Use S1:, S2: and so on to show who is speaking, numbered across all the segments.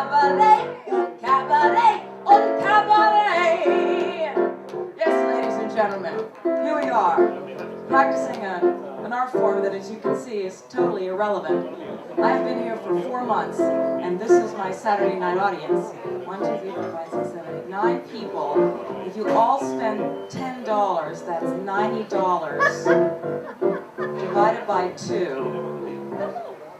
S1: cabaret, cabaret, on cabaret. Yes, ladies and gentlemen, here we are, practicing an art form that, as you can see, is totally irrelevant. I've been here for 4 months, and this is my Saturday night audience. 1, 2, 3, 4, 5, 6, 7, 8, 9 people. If you all spend $10, that's $90 divided by 2.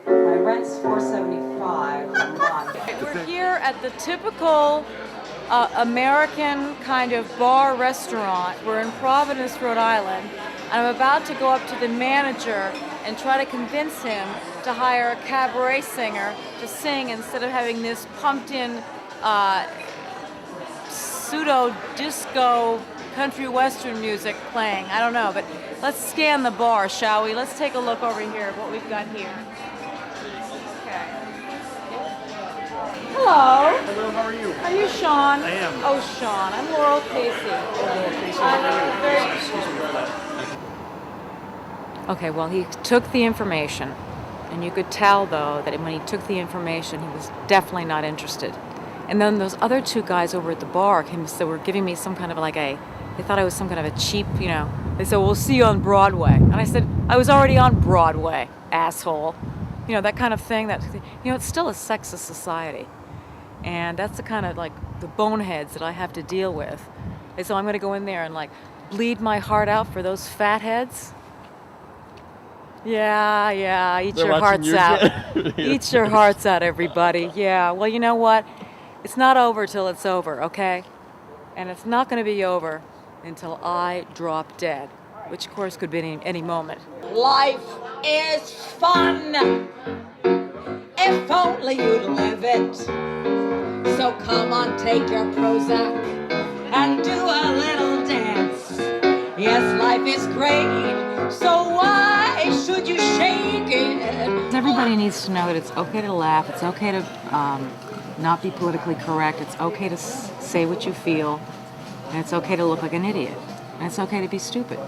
S1: My rent's $475 a month. We're here at the typical American kind of bar restaurant. We're in Providence, Rhode Island, and I'm about to go up to the manager and try to convince him to hire a cabaret singer to sing instead of having this pumped-in pseudo-disco country western music playing. I don't know, but let's scan the bar, shall we? Let's take a look over here at what we've got here. Okay. Hello.
S2: Hello, how are you?
S1: Are you Sean?
S2: I am.
S1: Oh, Sean. I'm Laurel Casey.
S2: Laurel Casey,
S1: I'm
S2: how are you?
S1: very...
S2: Excuse me for that.
S1: Okay, well, he took the information, and you could tell, though, that when he took the information, he was definitely not interested. And then those other 2 guys over at the bar they were giving me some kind of they thought I was some kind of a cheap, they said, we'll see you on Broadway. And I said, I was already on Broadway, asshole. That kind of thing, it's still a sexist society. And that's the kind of, the boneheads that I have to deal with. And so I'm going to go in there and, bleed my heart out for those fatheads. Yeah, eat your hearts out. Eat your hearts out, everybody. Yeah, well, you know what? It's not over till it's over, okay? And it's not going to be over until I drop dead, which, of course, could be any moment. Life is fun, if only you'd live it. So come on, take your Prozac and do a little dance. Yes, life is great, so why should you shake it? Everybody needs to know that it's okay to laugh, it's okay to not be politically correct, it's okay to say what you feel, and it's okay to look like an idiot, and it's okay to be stupid.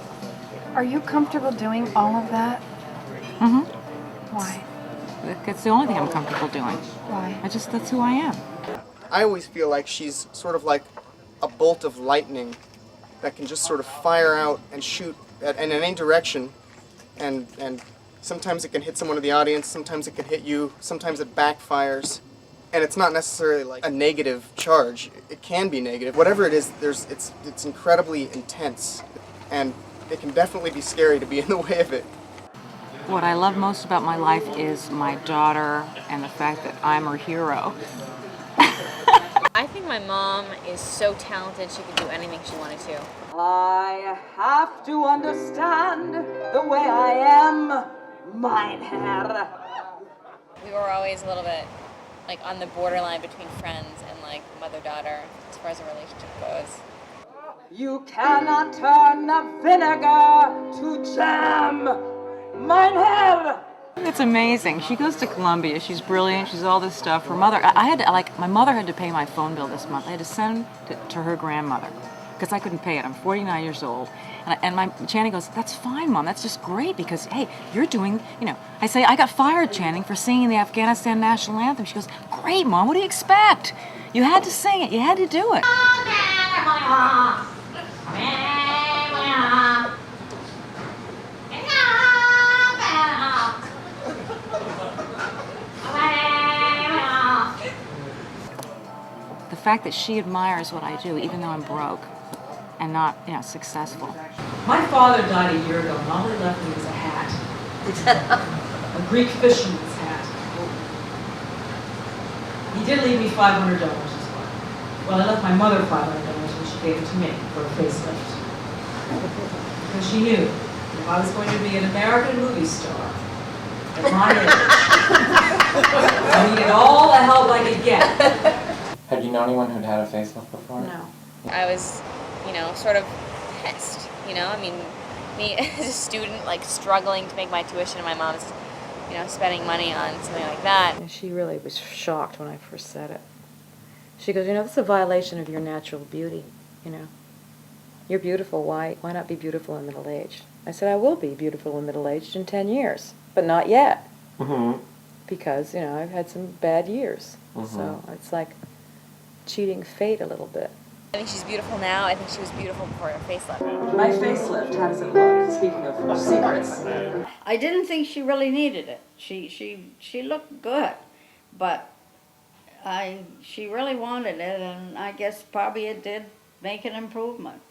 S3: Are you comfortable doing all of that?
S1: Mm-hmm.
S3: Why?
S1: That's the only thing I'm comfortable doing.
S3: Why?
S1: That's who I am.
S4: I always feel like she's sort of like a bolt of lightning that can just sort of fire out and shoot in any direction, and sometimes it can hit someone in the audience, sometimes it can hit you, sometimes it backfires, and it's not necessarily like a negative charge. It can be negative. Whatever it is, it's incredibly intense, and it can definitely be scary to be in the way of it.
S1: What I love most about my life is my daughter and the fact that I'm her hero.
S5: I think my mom is so talented she could do anything she wanted to.
S1: I have to understand the way I am, mein Herr.
S5: We were always a little bit on the borderline between friends and mother-daughter as far as a relationship goes.
S1: You cannot turn the vinegar to jam, mein Herr. It's amazing. She goes to Columbia. She's brilliant. She's all this stuff. Her mother, my mother had to pay my phone bill this month. I had to send it to her grandmother because I couldn't pay it. I'm 49 years old. And my Channing goes, that's fine, Mom. That's just great because, hey, you're doing, I say, I got fired, Channing, for singing the Afghanistan national anthem. She goes, great, Mom. What do you expect? You had to sing it. You had to do it. The fact that she admires what I do, even though I'm broke and not, successful. My father died a year ago, and all he left me was a hat. A Greek fisherman's hat. He did leave me $500 as well. Well, I left my mother $500, and she gave it to me for a facelift. Because she knew if I was going to be an American movie star at my age, I needed all the help I could get.
S6: Had you known anyone who'd had a facelift before?
S1: No.
S5: I was, sort of pissed, me as a student, struggling to make my tuition, and my mom's, spending money on something like that.
S1: And she really was shocked when I first said it. She goes, that's a violation of your natural beauty, You're beautiful, why not be beautiful in middle age? I said, I will be beautiful in middle aged in 10 years, but not yet.
S6: Mm-hmm.
S7: because, you know, I've had some bad years. So it's like cheating fate a little bit.
S5: I think she's beautiful now. I think she was beautiful before her facelift.
S1: My facelift, how does it look? Speaking of secrets.
S8: I didn't think she really needed it. She looked good, but she really wanted it, and I guess probably it did make an improvement.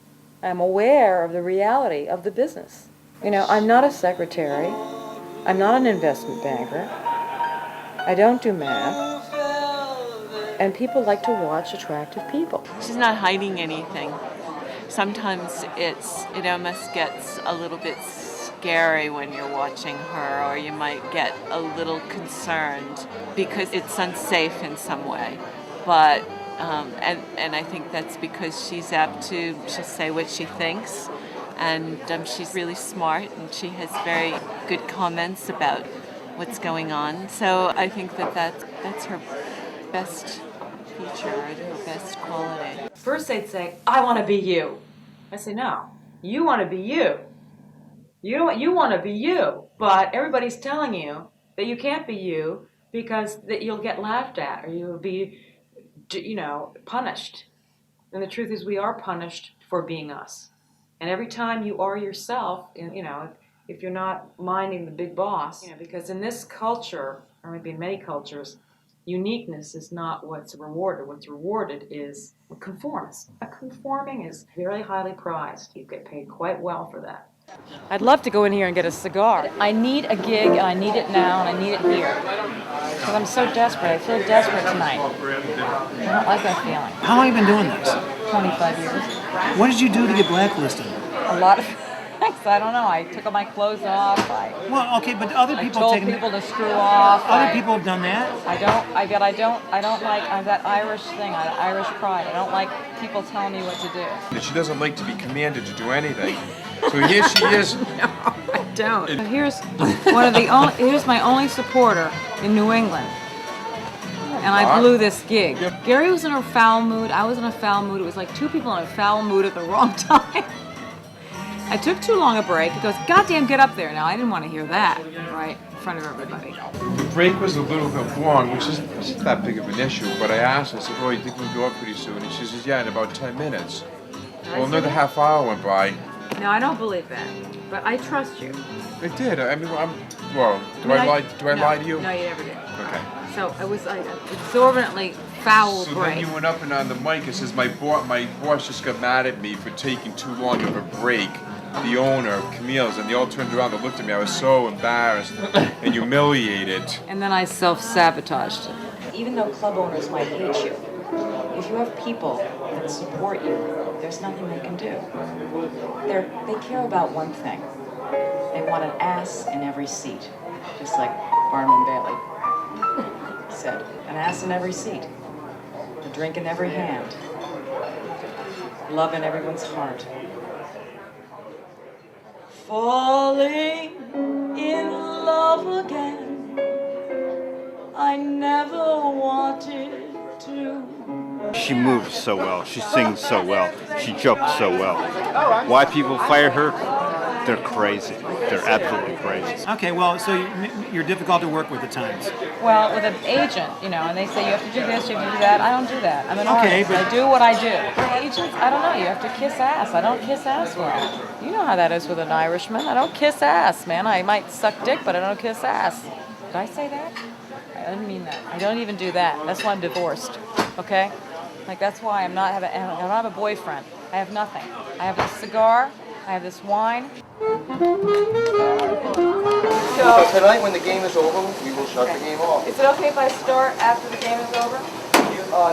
S7: I'm aware of the reality of the business. You know, I'm not a secretary. I'm not an investment banker. I don't do math. And people like to watch attractive people.
S9: She's not hiding anything. Sometimes it almost gets a little bit scary when you're watching her, or you might get a little concerned because it's unsafe in some way. But and I think that's because she's apt to just say what she thinks, and she's really smart, and she has very good comments about what's going on. So I think that's her best feature, her best quality.
S1: First they'd say, I want to be you. I say, no, you want to be you. You want to be you, but everybody's telling you that you can't be you because that you'll get laughed at or you'll be, you know, punished. And the truth is we are punished for being us. And every time you are yourself, you know, if you're not minding the big boss, you know, because in this culture, or maybe in many cultures, uniqueness is not what's rewarded. What's rewarded is a conformist. A conforming is very highly prized. You get paid quite well for that.
S7: I'd love to go in here and get a cigar. I need a gig, and I need it now, and I need it here. Because I'm so desperate. I feel desperate tonight. I don't like that feeling.
S2: How long have you been doing this?
S7: 25 years.
S2: What did you do to get blacklisted?
S7: A lot of things. I don't know. I took all my clothes off.
S2: Well, okay, but other
S7: I
S2: people
S7: told
S2: have taken.
S7: people to screw off.
S2: Other people have done that.
S7: I don't like that Irish thing, Irish pride. I don't like people telling me what to do.
S10: That she doesn't like to be commanded to do anything. So here she is.
S7: No, I don't. Here's my only supporter in New England. And I blew this gig. Gary was in a foul mood. I was in a foul mood. It was like two people in a foul mood at the wrong time. I took too long a break. He goes, goddamn, get up there. Now, I didn't want to hear that, right, in front of everybody.
S10: The break was a little bit long, which isn't that big of an issue, but I asked her, I said, oh, you think we'll go up pretty soon? And she says, yeah, in about 10 minutes. Well, another half hour went by.
S7: No, I don't believe that, but I trust you.
S10: I did. I mean, do I lie to you?
S7: No, you never did.
S10: Okay.
S7: So it was like an exorbitantly foul
S10: So
S7: break.
S10: then you went up and on the mic and says, my boss just got mad at me for taking too long of a break. The owner of Camille's, and they all turned around and looked at me. I was so embarrassed and humiliated.
S7: And then I self-sabotaged it. Even though club owners might hate you, if you have people that support you, there's nothing they can do. They care about one thing. They want an ass in every seat, just like Barnum Bailey said. An ass in every seat, a drink in every hand, love in everyone's heart. Falling in love again, I never wanted to.
S11: She moves so well, she sings so well, she jokes so well. Why people fire her? They're crazy. They're absolutely crazy.
S2: Okay, well, so you're difficult to work with at times.
S7: Well, with an agent, you know, and they say you have to do this, you have to do that. I don't do that. I'm an artist.
S2: but
S7: I do what I do. Agents, I don't know. You have to kiss ass. I don't kiss ass well. You know how that is with an Irishman. I don't kiss ass, man. I might suck dick, but I don't kiss ass. Did I say that? I didn't mean that. I don't even do that. That's why I'm divorced. Okay? Like that's why I don't have a boyfriend. I have nothing. I have this cigar. I have this wine.
S4: So tonight, when the game is over, we will shut the game off.
S7: Is it okay if I start after the game is over?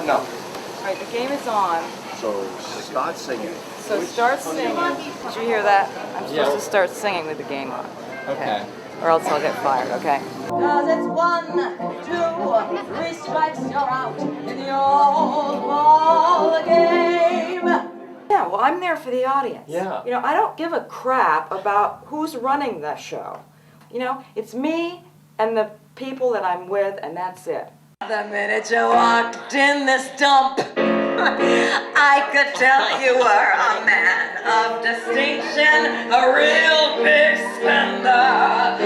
S4: No.
S7: All right, the game is on.
S11: So start singing.
S7: So start singing. Did you hear that? I'm supposed to start singing with the game on.
S6: Okay.
S7: Or else I'll get fired, okay?
S1: Cause it's 1, 2, 3 strikes, you're out in the old ball game.
S7: Yeah, well, I'm there for the audience.
S6: Yeah.
S7: You know, I don't give a crap about who's running the show. You know, it's me and the people that I'm with, and that's it.
S1: The minute you walked in this dump, I could tell you were a man of distinction, a real big spender,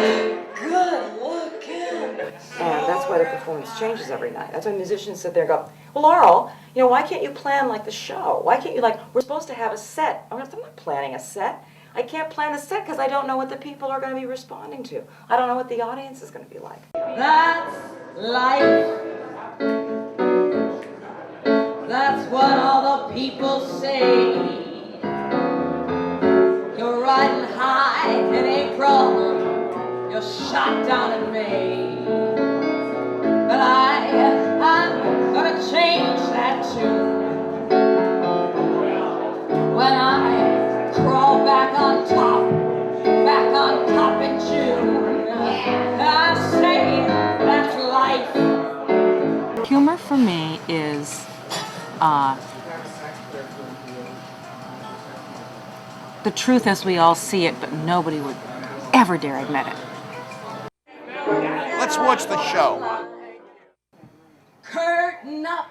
S1: good looking.
S7: And that's why the performance changes every night. That's why musicians sit there and go, well, Laurel, you know, why can't you plan like the show? Why can't you, like, we're supposed to have a set. I'm not planning a set. I can't plan the set because I don't know what the people are going to be responding to. I don't know what the audience is going to be like.
S1: That's life. That's what all the people say. You're riding high in April. You're shot down in May. But I'm gonna change that tune. When I crawl back on top in June, I say that's life.
S7: Humor for me is the truth as we all see it, but nobody would ever dare admit it.
S12: Let's watch the show.
S1: Curtain up,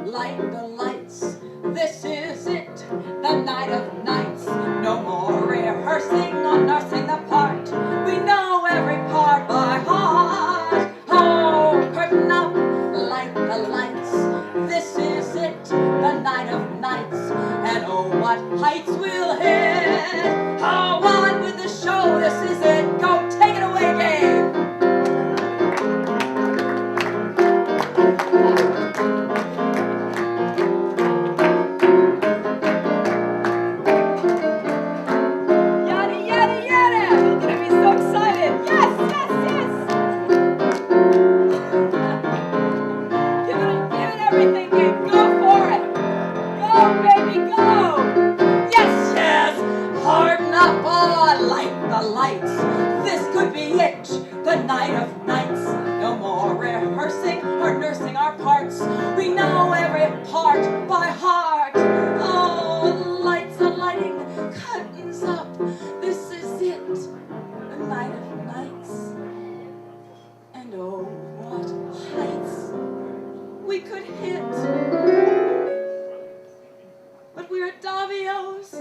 S1: light the lights. This is it, the night of nights. No more rehearsing or nursing the part. We know every part by heart. Oh, curtain up, light the lights. This is it, the night of nights. And oh, what heights we'll hit. Oh, on with the show, this is it. Go, take it away, Gabe. This could be it, the night of nights. No more rehearsing or nursing our parts. We know every part by heart. Oh, lights are lighting, curtains up. This is it, the night of nights. And oh, what heights we could hit. But we're at Davio's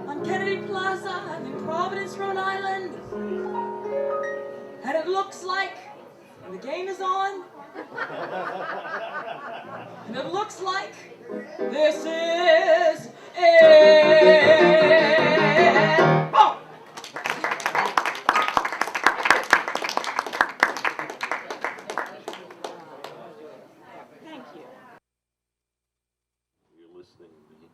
S1: on Kennedy Plaza in Providence, Rhode Island. And it looks like the game is on. And it looks like this is it. Oh!
S13: Thank you. You're listening to me.